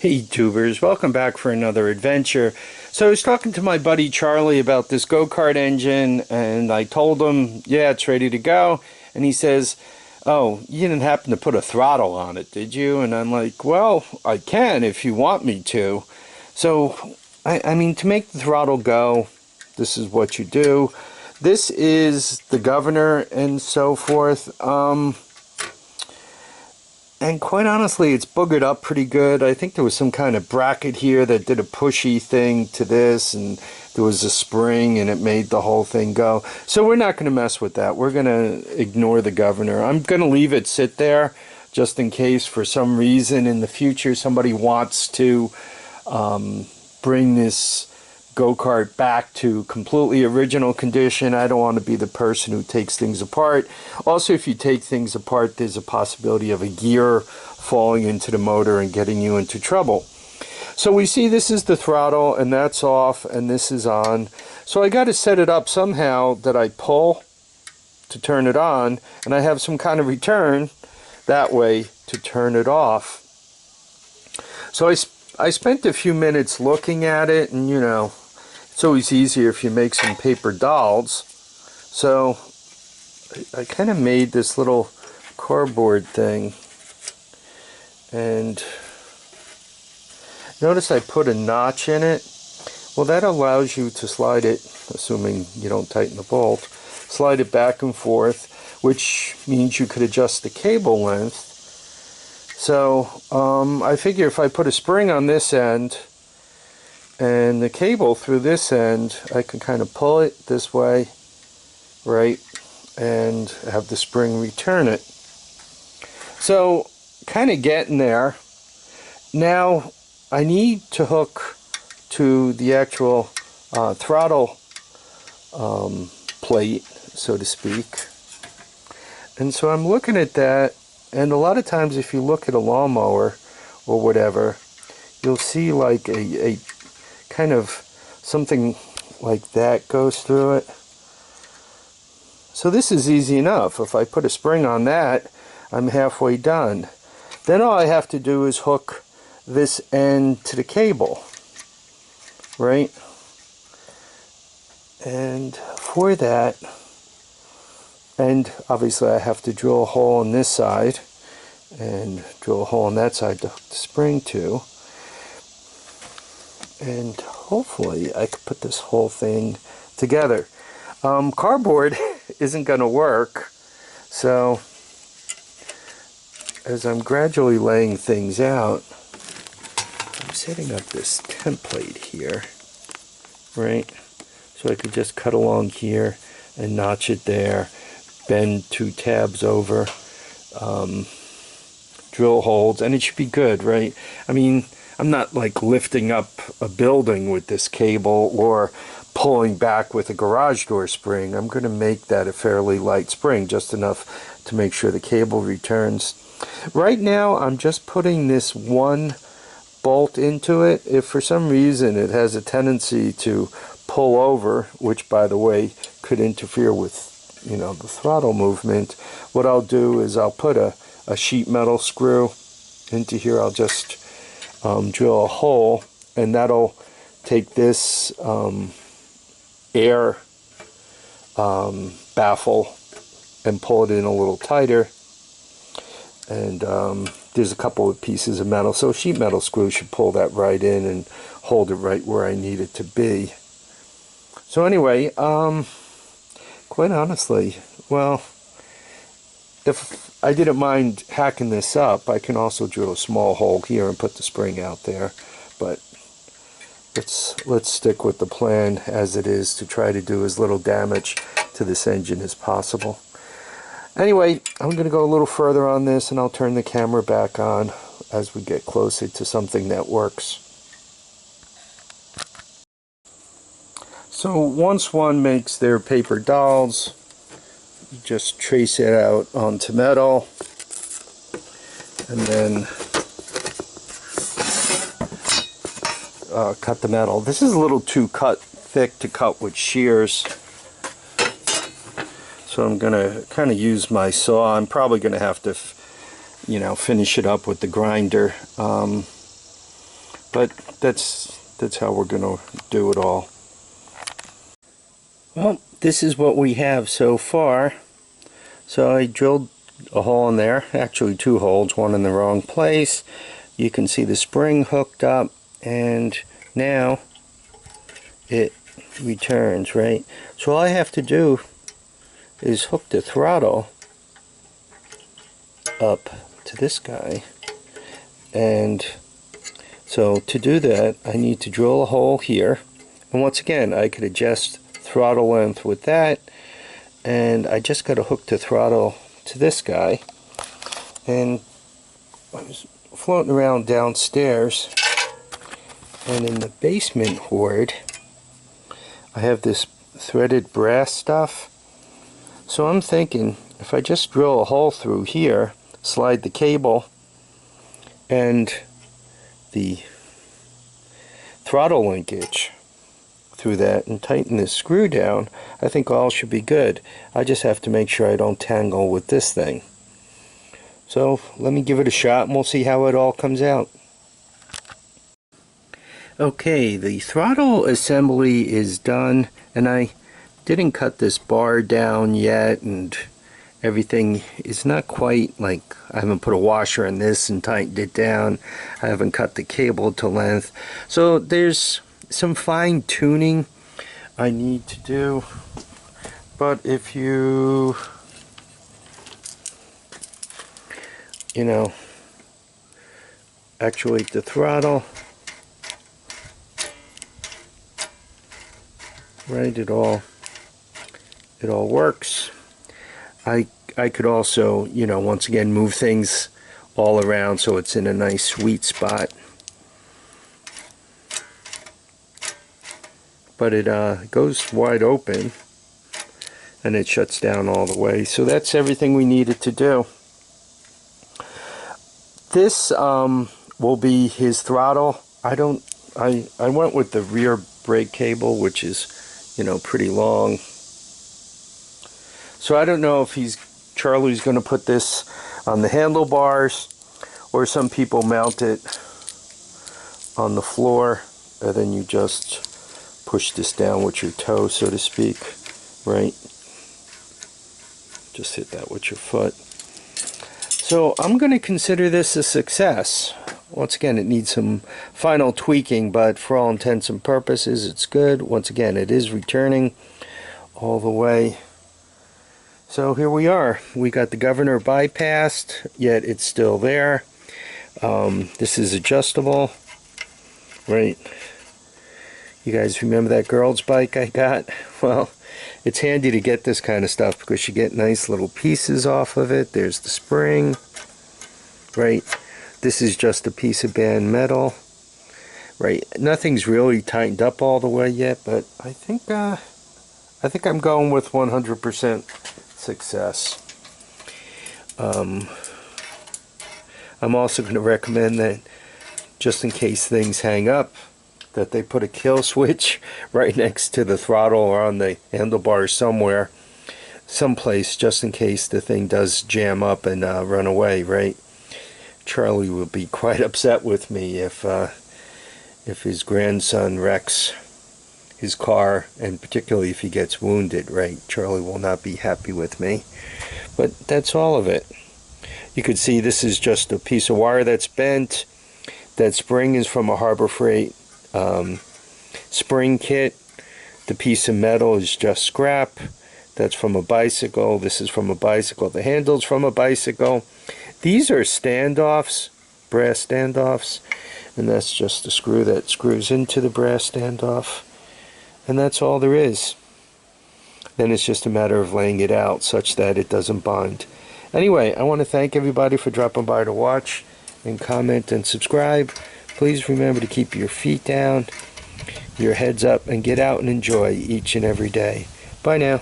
Hey tubers, welcome back for another adventure. So I was talking to my buddy Charlie about this go-kart engine, and I told him, yeah, it's ready to go. And he says, oh, you didn't happen to put a throttle on it, did you? And I'm like, well, I can if you want me to. So, I mean, to make the throttle go, this is what you do. This is the governor and so forth. And quite honestly, it's boogered up pretty good. I think there was some kind of bracket here that did a pushy thing to this, and there was a spring and it made the whole thing go. So we're not going to mess with that. We're going to ignore the governor. I'm going to leave it sit there just in case for some reason in the future somebody wants to bring this go-kart back to completely original condition. I don't want to be the person who takes things apart. Also, if you take things apart, there's a possibility of a gear falling into the motor and getting you into trouble. So we see this is the throttle, and that's off, and this is on. So I got to set it up somehow that I pull to turn it on, and I have some kind of return that way to turn it off. So I spent a few minutes looking at it, and you know, it's always easier if you make some paper dolls. So I kind of made this little cardboard thing, and notice I put a notch in it. Well, that allows you to slide it, assuming you don't tighten the bolt, slide it back and forth, which means you could adjust the cable length. So I figure if I put a spring on this end and the cable through this end, I can kind of pull it this way, right, and have the spring return it. So kind of getting there. Now I need to hook to the actual throttle plate, so to speak. And so I'm looking at that, and a lot of times if you look at a lawnmower or whatever, you'll see like a kind of something like that goes through it. So this is easy enough. If I put a spring on that, I'm halfway done. Then all I have to do is hook this end to the cable, right? And for that, and obviously I have to drill a hole on this side and drill a hole on that side to hook the spring to. And hopefully I could put this whole thing together. Cardboard isn't going to work, so as I'm gradually laying things out, I'm setting up this template here, right? So I could just cut along here and notch it there, bend 2 tabs over, drill holes, and it should be good, right? I mean, I'm not like lifting up a building with this cable or pulling back with a garage door spring. I'm going to make that a fairly light spring, just enough to make sure the cable returns. Right now I'm just putting this one bolt into it. If for some reason it has a tendency to pull over, which by the way could interfere with, you know, the throttle movement, what I'll do is I'll put a sheet metal screw into here. I'll just drill a hole, and that'll take this air baffle and pull it in a little tighter. And there's a couple of pieces of metal, so a sheet metal screw should pull that right in and hold it right where I need it to be. So anyway, quite honestly, well, if I didn't mind hacking this up, I can also drill a small hole here and put the spring out there. But let's stick with the plan as it is to try to do as little damage to this engine as possible. Anyway, I'm going to go a little further on this, and I'll turn the camera back on as we get closer to something that works. So once one makes their paper dolls, you just trace it out onto metal, and then cut the metal. This is a little too thick to cut with shears, so I'm going to kind of use my saw. I'm probably going to have to, you know, finish it up with the grinder. But that's how we're going to do it all. Well, this is what we have so far. So I drilled a hole in there, actually 2 holes, one in the wrong place. You can see the spring hooked up, and now it returns, right? So all I have to do is hook the throttle up to this guy, and so to do that I need to drill a hole here, and once again I could adjust throttle length with that, and I just got to hook the throttle to this guy. And I was floating around downstairs, and in the basement hoard I have this threaded brass stuff. So I'm thinking if I just drill a hole through here, slide the cable and the throttle linkage through that and tighten this screw down, I think all should be good. I just have to make sure I don't tangle with this thing. So let me give it a shot and we'll see how it all comes out. Okay, the throttle assembly is done, and I didn't cut this bar down yet, and everything is not quite like, I haven't put a washer in this and tightened it down. I haven't cut the cable to length. So there's some fine tuning I need to do. But if you know, actuate the throttle, right, it all works. I could also, once again move things all around so it's in a nice sweet spot. But it goes wide open and it shuts down all the way. So that's everything we needed to do. This will be his throttle. I went with the rear brake cable, which is pretty long. So I don't know if Charlie's going to put this on the handlebars, or some people mount it on the floor and then you just push this down with your toe, so to speak, right? Just hit that with your foot. So I'm going to consider this a success. Once again, it needs some final tweaking, but for all intents and purposes it's good. Once again, it is returning all the way. So here we are. We got the governor bypassed, yet it's still there. This is adjustable, right? You guys remember that girl's bike I got? Well, it's handy to get this kind of stuff because you get nice little pieces off of it. There's the spring, right? This is just a piece of band metal, right? Nothing's really tightened up all the way yet, but I think I'm going with 100% success. I'm also going to recommend that, just in case things hang up, that they put a kill switch right next to the throttle or on the handlebars someplace, just in case the thing does jam up and run away, right? Charlie will be quite upset with me if his grandson wrecks his car, and particularly if he gets wounded, right? Charlie will not be happy with me. But that's all of it. You could see this is just a piece of wire that's bent. That spring is from a Harbor Freight spring kit. The piece of metal is just scrap. That's from a bicycle. This is from a bicycle. The handle's from a bicycle. These are standoffs, brass standoffs, and that's just a screw that screws into the brass standoff. And that's all there is. Then it's just a matter of laying it out such that it doesn't bond. Anyway, I want to thank everybody for dropping by to watch and comment and subscribe. Please remember to keep your feet down, your heads up, and get out and enjoy each and every day. Bye now.